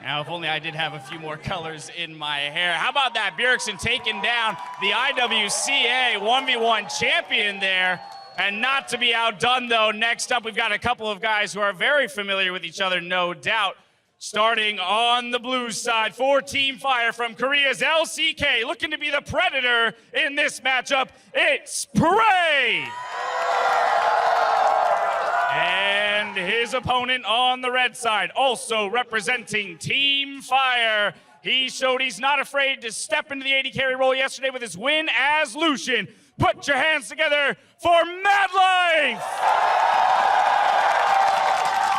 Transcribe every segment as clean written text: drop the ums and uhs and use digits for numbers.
Now, if only I did have a few more colors in my hair. How about that? Bjergsen taking down the IWCA 1v1 champion there. And not to be outdone, though, next up, we've got a couple of guys who are very familiar with each other, no doubt. Starting on the blue side for Team Fire from Korea's LCK, looking to be the predator in this matchup, it's PraY! And his opponent on the red side, also representing Team Fire. He showed he's not afraid to step into the AD carry role yesterday with his win as Lucian. Put your hands together for MadLife!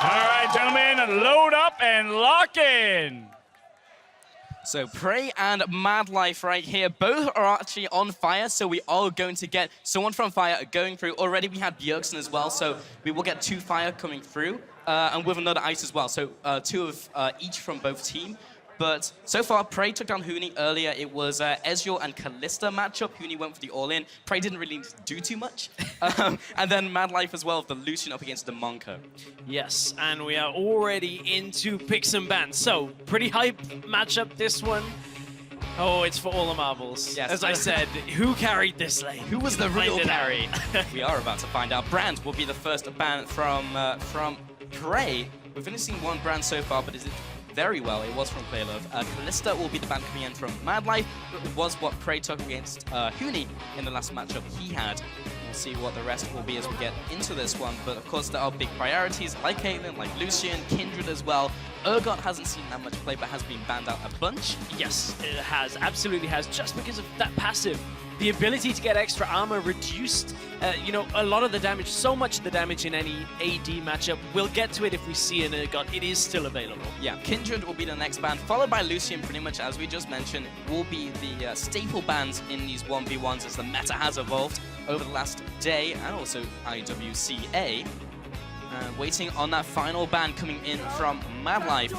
All right, gentlemen, load up and lock in. So PraY and MadLife right here, both are actually on Fire, so we are going to get someone from Fire going through. Already we had Bjergsen as well, so we will get 2 Fire coming through, and with another Ice as well, so 2 of each from both teams. But so far, PraY took down Huni earlier. It was Ezreal and Kalista matchup. Huni went for the all-in. PraY didn't really do too much. And then MadLife as well, the Lucian up against the Monka. Yes, and we are already into picks and bans. So, pretty hype matchup, this one. Oh, it's for all the marbles. Yes. As I said, who carried this lane? Who was the real carry? Out. We are about to find out. Brand will be the first ban from PraY. We've only seen 1 brand so far, but is it very well? It was from PlayLove. Kalista will be the ban coming in from MadLife. It was what PraY took against Huni in the last matchup he had. We'll see what the rest will be as we get into this one. But of course, there are big priorities like Caitlyn, like Lucian, Kindred as well. Urgot hasn't seen that much play, but has been banned out a bunch. Yes, it has. Absolutely has. Just because of that passive. The ability to get extra armor reduced, you know, a lot of the damage, so much of the damage in any AD matchup. We'll get to it if we see an Urgot. It is still available. Yeah, Kindred will be the next ban, followed by Lucian, pretty much as we just mentioned, will be the staple bans in these 1v1s as the meta has evolved over the last day, and also IWCA. Waiting on that final ban coming in from MadLife.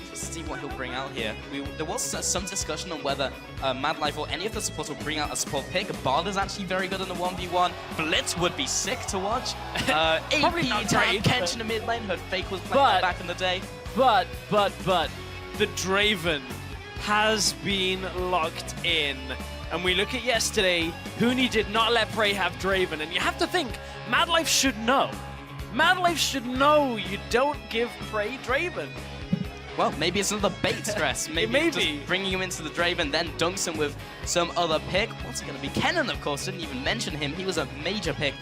Let's see what he'll bring out here. There was some discussion on whether MadLife or any of the supports will bring out a support pick. Bard is actually very good in the 1v1. Blitz would be sick to watch. Probably not great, Kench in the mid lane. Her fake was playing back in the day. But, the Draven has been locked in. And we look at yesterday, Huni did not let PraY have Draven. And you have to think, MadLife should know. MadLife should know you don't give PraY Draven. Well, maybe it's another bait stress. Maybe just bringing him into the Draven, then dunks him with some other pick. What's it going to be? Kennen, of course, didn't even mention him. He was a major pick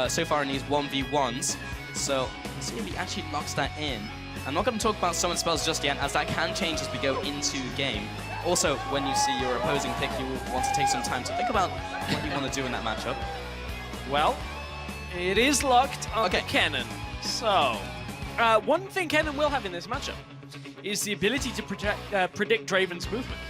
so far in these 1v1s. So, let's see if he actually locks that in. I'm not going to talk about summon spells just yet, as that can change as we go into game. Also, when you see your opposing pick, you will want to take some time to think about what you want to do in that matchup. Well, it is locked on Kennen. So, one thing Kennen will have in this matchup is the ability to predict Draven's movement.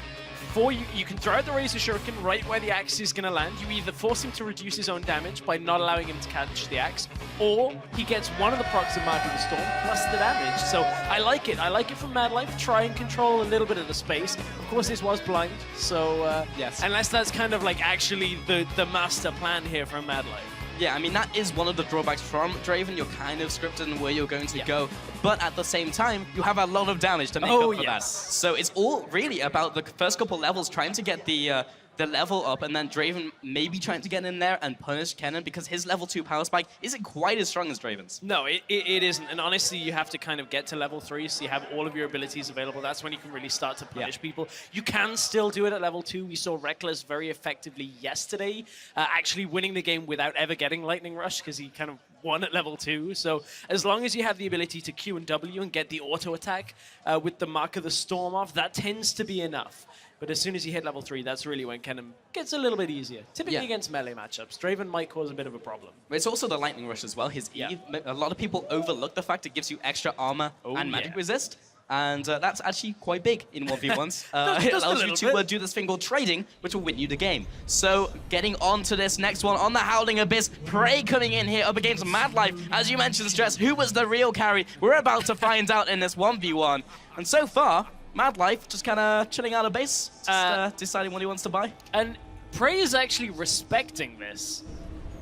You can throw out the Razor Shuriken right where the axe is going to land. You either force him to reduce his own damage by not allowing him to catch the axe, or he gets one of the procs of Mark of the Storm plus the damage. So I like it. I like it from MadLife. Try and control a little bit of the space. Of course, this was blind, so yes. Unless that's kind of like actually the master plan here from MadLife. Yeah, I mean, that is one of the drawbacks from Draven. You're kind of scripted in where you're going to go, but at the same time, you have a lot of damage to make up for that. So it's all really about the first couple levels, trying to get the level up, and then Draven maybe trying to get in there and punish Kennen, because his level 2 power spike isn't quite as strong as Draven's. No, it isn't. And honestly, you have to kind of get to level 3, so you have all of your abilities available. That's when you can really start to punish people. You can still do it at level 2. We saw Reckless very effectively yesterday, actually winning the game without ever getting Lightning Rush, because he kind of won at level 2. So as long as you have the ability to Q and W and get the auto attack with the Mark of the Storm off, that tends to be enough. But as soon as you hit level 3, that's really when Kennen gets a little bit easier. Typically against melee matchups, Draven might cause a bit of a problem. But it's also the Lightning Rush as well. His E, a lot of people overlook the fact it gives you extra armor and magic resist. And that's actually quite big in 1v1s. It allows you to do this thing called trading, which will win you the game. So getting on to this next one on the Howling Abyss, PraY coming in here up against MadLife. As you mentioned, Stress, who was the real carry? We're about to find out in this 1v1. And so far, MadLife just kind of chilling out of base, just deciding what he wants to buy. And PraY is actually respecting this.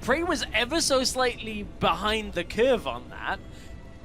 PraY was ever so slightly behind the curve on that.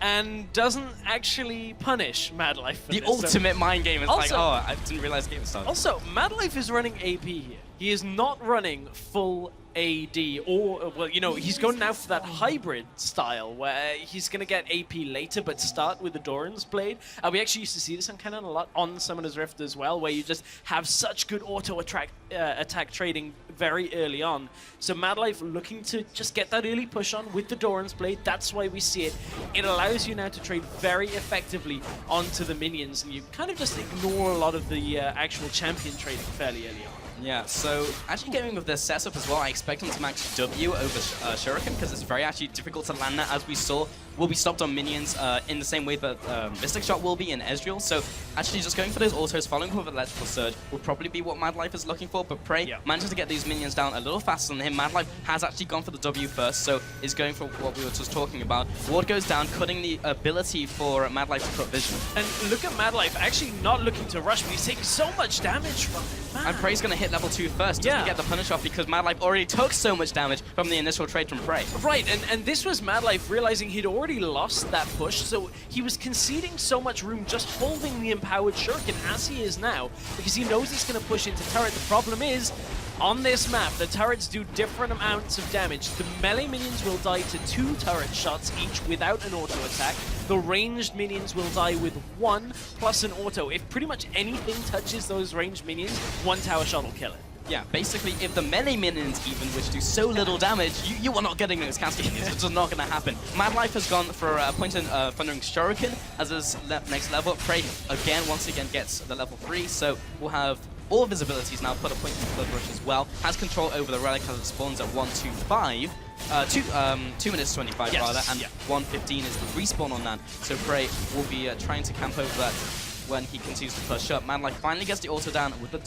and doesn't actually punish MadLife for The this. ultimate mind game is like, Also- oh, I didn't realize the game was started. Also, MadLife is running AP here. He is not running full AD, or, well, you know, he's going now for that hybrid style where he's going to get AP later but start with the Doran's Blade. We actually used to see this on Kennen a lot on Summoner's Rift as well, where you just have such good auto attack trading very early on. So MadLife looking to just get that early push on with the Doran's Blade. That's why we see it. It allows you now to trade very effectively onto the minions, and you kind of just ignore a lot of the actual champion trading fairly early on. Yeah, so actually going with this setup as well, I expect him to max W over Shuriken, because it's very actually difficult to land that, as we saw. Will be stopped on minions in the same way that Mystic Shot will be in Ezreal. So actually just going for those autos, following up with Electrical Surge will probably be what MadLife is looking for, but PraY manages to get these minions down a little faster than him. MadLife has actually gone for the W first, so is going for what we were just talking about. Ward goes down, cutting the ability for MadLife to cut vision. And look at MadLife, actually not looking to rush, but he's taking so much damage from it, man. And PraY's going to hit level 2 first, doesn't get the punish off because MadLife already took so much damage from the initial trade from PraY. Right, and this was MadLife realizing he'd already lost that push, so he was conceding so much room just holding the empowered Shuriken as he is now, because he knows he's going to push into turret. The problem is, on this map, the turrets do different amounts of damage. The melee minions will die to 2 turret shots each without an auto attack. The ranged minions will die with 1 plus an auto. If pretty much anything touches those ranged minions, 1 tower shot will kill it. Yeah, basically, if the melee minions even, which do so little damage, you are not getting those casting minions. It's just not going to happen. MadLife has gone for a point in Thundering Shuriken as his next level. PraY, once again, gets the level 3, so we'll have all of his abilities now, put a point in Blood Rush as well. Has control over the relic as it spawns at 125. 2 minutes 25 rather, and 1:15 is the respawn on that. So PraY will be trying to camp over that when he continues to push up. MadLife finally gets the auto down with the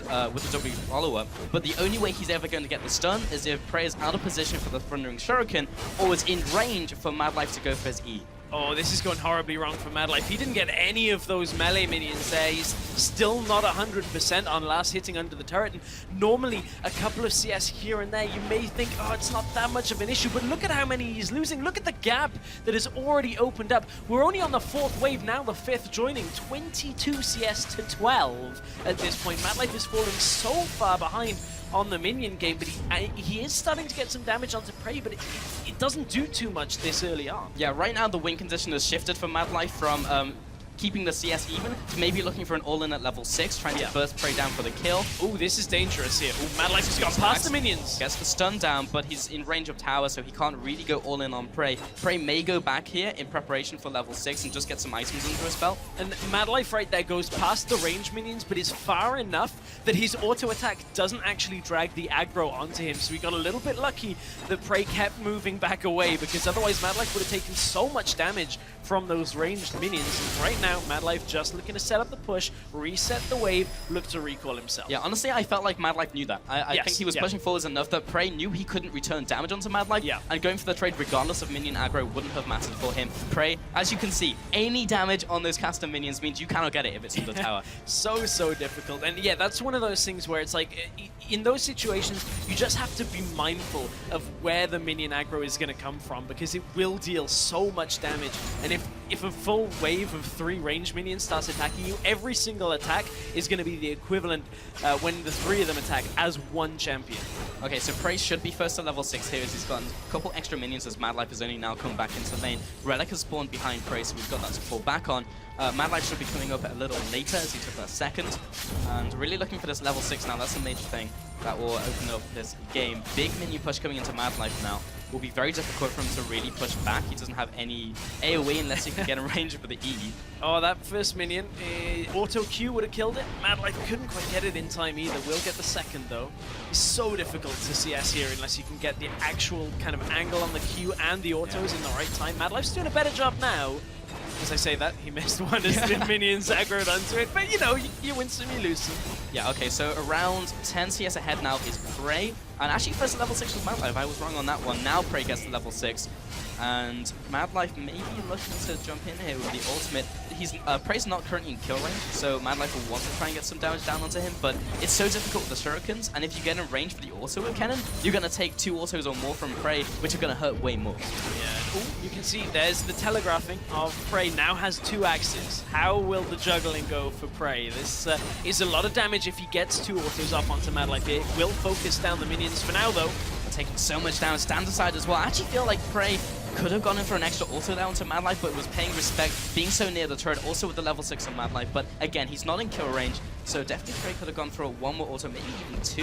W follow-up, but the only way he's ever going to get the stun is if PraY is out of position for the Thundering Shuriken, or is in range for MadLife to go for his E. Oh, this is going horribly wrong for MadLife. He didn't get any of those melee minions there. He's still not 100% on last hitting under the turret. And normally, a couple of CS here and there, you may think, oh, it's not that much of an issue. But look at how many he's losing. Look at the gap that has already opened up. We're only on the 4th wave now, the 5th joining. 22 CS to 12 at this point. MadLife is falling so far behind on the minion game, but he is starting to get some damage onto PraY, but it doesn't do too much this early on. Yeah, right now the win condition has shifted for MadLife from keeping the CS even to maybe looking for an all-in at level 6, trying to burst PraY down for the kill. Oh, this is dangerous here. Oh, MadLife has gone past the minions. Gets the stun down, but he's in range of tower, so he can't really go all-in on PraY. PraY may go back here in preparation for level 6 and just get some items under his belt. And MadLife right there goes past the range minions, but is far enough that his auto attack doesn't actually drag the aggro onto him. So we got a little bit lucky that PraY kept moving back away, because otherwise MadLife would have taken so much damage from those ranged minions. And right now, MadLife just looking to set up the push, reset the wave, look to recall himself. Yeah, honestly, I felt like MadLife knew that. I think he was pushing forwards enough that PraY knew he couldn't return damage onto MadLife, and going for the trade regardless of minion aggro wouldn't have mattered for him. PraY, as you can see, any damage on those caster minions means you cannot get it if it's in the tower. So difficult. And yeah, that's one of those things where it's like, in those situations, you just have to be mindful of where the minion aggro is going to come from, because it will deal so much damage. And if a full wave of 3 ranged minions starts attacking you, every single attack is going to be the equivalent when the 3 of them attack as 1 champion. Okay, so PraY should be first to level 6 here as he's gotten a couple extra minions as MadLife has only now come back into lane. Relic has spawned behind PraY, so we've got that to fall back on. MadLife should be coming up a little later as he took that second. And really looking for this level 6 now, that's a major thing that will open up this game. Big minion push coming into MadLife now. Will be very difficult for him to really push back. He doesn't have any AoE unless he can get in range for the E. Oh, that first minion, auto Q would have killed it. MadLife couldn't quite get it in time either. Will get the second though. It's so difficult to CS here unless you can get the actual kind of angle on the Q and the autos in the right time. MadLife's doing a better job now. As I say that, he missed one as the minions aggroed onto it, but you know, you win some, you lose some. Yeah, okay, so around 10 CS ahead now is PraY, and actually first level 6 was MadLife. I was wrong on that one. Now PraY gets to level 6, and MadLife may be looking to jump in here with the ultimate. PraY's not currently in kill range, so MadLife will want to try and get some damage down onto him, but it's so difficult with the shurikens, and if you get in range for the auto with Kennen, you're going to take 2 autos or more from PraY, which are going to hurt way more. Yeah, You can see there's the telegraphing of PraY now has 2 axes. How will the juggling go for PraY? This is a lot of damage if he gets 2 autos up onto MadLife here. Will focus down the minions for now though. Taking so much damage, stands aside as well. I actually feel like PraY could have gone in for an extra auto down to MadLife, but was paying respect, being so near the turret, also with the level 6 on MadLife. But again, he's not in kill range, so definitely PraY could have gone for 1 more auto, maybe even 2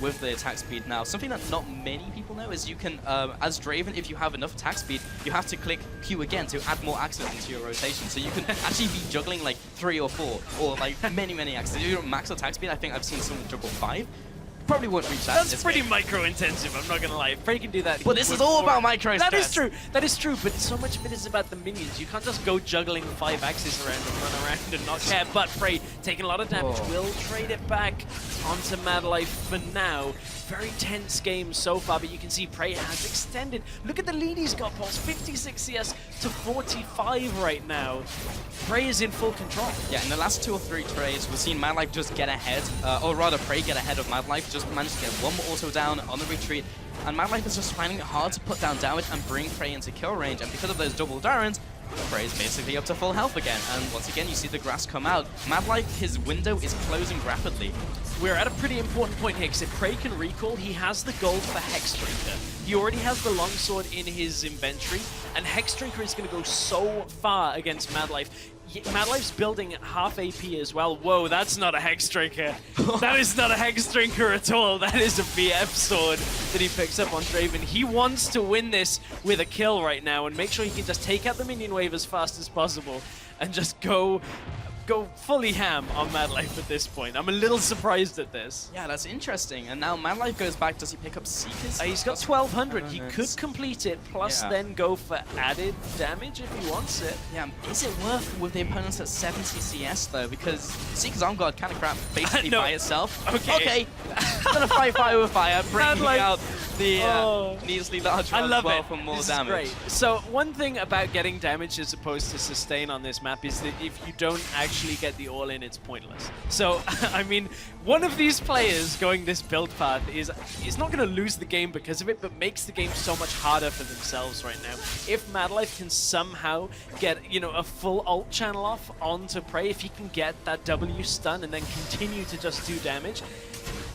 with the attack speed now. Something that not many people know is you can, as Draven, if you have enough attack speed, you have to click Q again to add more axes into your rotation. So you can actually be juggling like 3 or 4, or like many axes. If you're max attack speed, I think I've seen someone juggle 5. Probably won't reach that. That's pretty micro-intensive, I'm not gonna lie. If PraY can do that, but this is all about micro stress. That is true, but so much of it is about the minions. You can't just go juggling 5 axes around and run around and not care. But PraY taking a lot of damage, will trade it back onto MadLife for now. Very tense game so far, but you can see PraY has extended. Look at the lead he's got, Pulse. 56 CS to 45 right now. PraY is in full control. Yeah, in the last 2 or 3 trades, we've seen MadLife just get ahead, or rather PraY get ahead of MadLife, just managed to get 1 more auto down on the retreat. And MadLife is just finding it hard to put down damage and bring PraY into kill range. And because of those double Darrens, PraY is basically up to full health again. And once again, you see the grass come out. MadLife, his window is closing rapidly. We're at a pretty important point here, because if PraY can recall, he has the gold for Hexdrinker. He already has the longsword in his inventory, and Hexdrinker is going to go so far against MadLife. MadLife's building half AP as well. Whoa, that's not a Hexdrinker. That is not a Hexdrinker at all. That is a VF sword that he picks up on Draven. He wants to win this with a kill right now and make sure he can just take out the minion wave as fast as possible and just go fully ham on MadLife at this point. I'm a little surprised at this. Yeah, that's interesting. And now MadLife goes back. Does he pick up Seekers? He's got 1200. He could complete it, plus then go for added damage if he wants it. Yeah, is it worth with the opponents at 70 CS though? Because Seeker's on guard kind of crap basically by itself. Okay. Gonna fight fire with fire, bringing out the needlessly large one as well for more damage. Great. So one thing about getting damage as opposed to sustain on this map is that if you don't actually get the all-in, it's pointless. So, I mean, one of these players going this build path is not going to lose the game because of it, but makes the game so much harder for themselves right now. If MadLife can somehow get, you know, a full ult channel off onto PraY, if he can get that W stun and then continue to just do damage,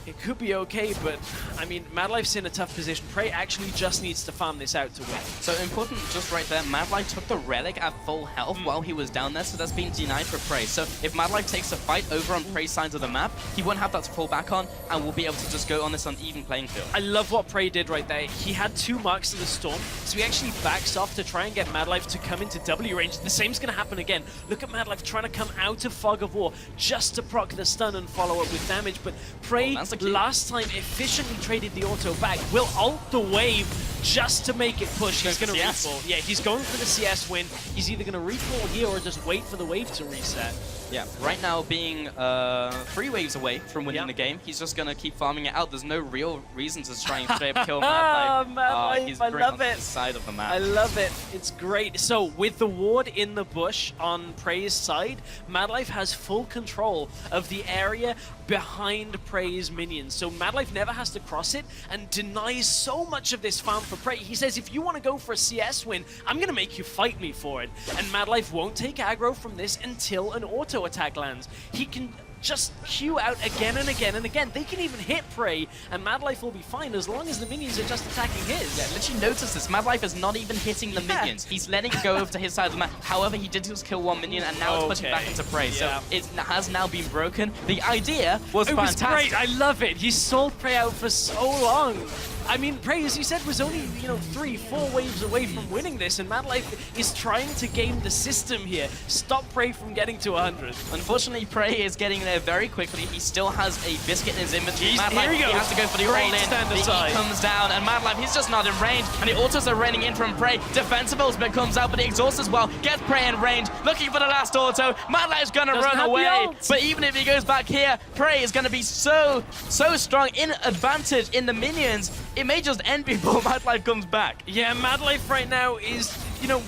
it could be okay, but I mean, MadLife's in a tough position. PraY actually just needs to farm this out to win. So important just right there, MadLife took the relic at full health while he was down there, so that's been denied for PraY. So if MadLife takes a fight over on PraY's side of the map, he won't have that to fall back on, and will be able to just go on this uneven playing field. I love what PraY did right there. He had 2 marks of the storm, so he actually backs off to try and get MadLife to come into W range. The same's going to happen again. Look at MadLife trying to come out of Fog of War just to proc the stun and follow up with damage, but PraY last time efficiently traded the auto back. Will ult the wave just to make it push. He's going to recall. Yeah, he's going for the CS win. He's either going to recall here or just wait for the wave to reset. Yeah, right now being 3 waves away from winning the game, he's just going to keep farming it out. There's no real reason to try and straight up kill MadLife. MadLife, I love it. Side of the map. I love it. It's great. So with the ward in the bush on PraY's side, MadLife has full control of the area behind PraY's minions. So MadLife never has to cross it and denies so much of this farm for PraY. He says, if you want to go for a CS win, I'm going to make you fight me for it. And MadLife won't take aggro from this until an auto attack lands. He can just Q out again and again and again. They can even hit PraY, and MadLife will be fine as long as the minions are just attacking his. Yeah, literally notice this. MadLife is not even hitting the minions. He's letting it go over to his side of the map. However, he did just kill 1 minion, and now it's pushing back into PraY. So it has now been broken. The idea was fantastic. It was great. I love it. He sold PraY out for so long. I mean, PraY, as you said, was only, 3-4 waves away from winning this, and MadLife is trying to game the system here. Stop PraY from getting to 100. Unfortunately, PraY is getting there very quickly. He still has a biscuit in his inventory. Here he goes. He has to go for the all-in. He comes down, and MadLife, he's just not in range, and the autos are raining in from PraY. Defensive ultimate comes out, but the exhaust as well. Gets PraY in range, looking for the last auto. MadLife's gonna run away, but even if he goes back here, PraY is gonna be so strong in advantage in the minions. It may just end before MadLife comes back. Yeah, MadLife right now is,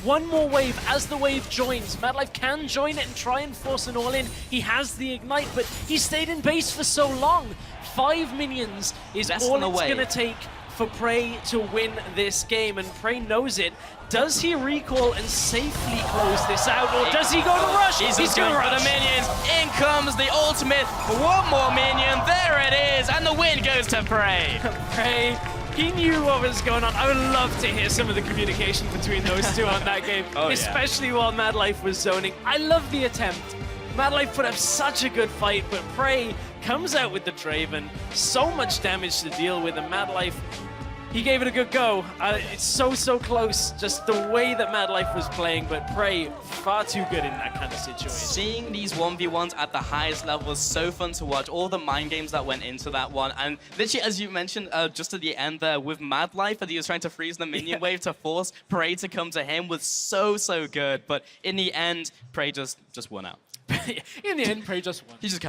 one more wave as the wave joins. MadLife can join it and try and force an all-in. He has the ignite, but he stayed in base for so long. 5 minions is all it's going to take for PraY to win this game, and PraY knows it. Does he recall and safely close this out, or does he go to rush? He's going going to for the minions. In comes the ultimate. One more minion. There it is, and the win goes to PraY. PraY, he knew what was going on. I would love to hear some of the communication between those two on that game, especially while MadLife was zoning. I love the attempt. MadLife put up such a good fight, but PraY comes out with the Draven. So much damage to deal with, and MadLife, he gave it a good go. It's so close, just the way that MadLife was playing, but PraY far too good in that kind of situation. Seeing these 1v1s at the highest level was so fun to watch. All the mind games that went into that one. And literally, as you mentioned, just at the end there with MadLife, that he was trying to freeze the minion wave to force PraY to come to him was so good. But in the end, PraY just won out. In the end, PraY just won. He just